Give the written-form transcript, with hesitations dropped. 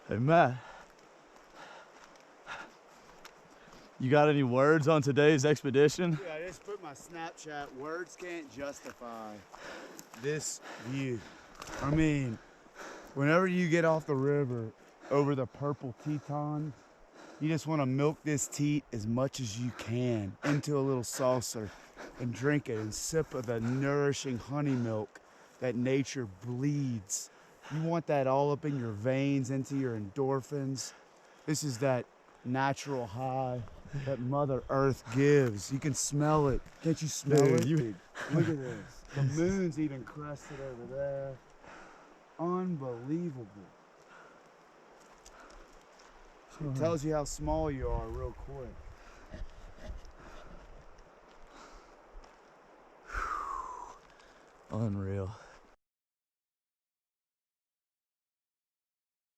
Hey Matt, you got any words on today's expedition? Yeah, I just put my Snapchat. Words can't justify this view. I mean, whenever you get off the river over the purple Tetons, you just want to milk this teat as much as you can into a little saucer and drink it and sip of the nourishing honey milk that nature bleeds. You want that all up in your veins, into your endorphins. This is that natural high that Mother Earth gives. You can smell it. Can't you smell it? Look at this. The moon's even crested over there. Unbelievable. It tells you how small you are real quick. Unreal.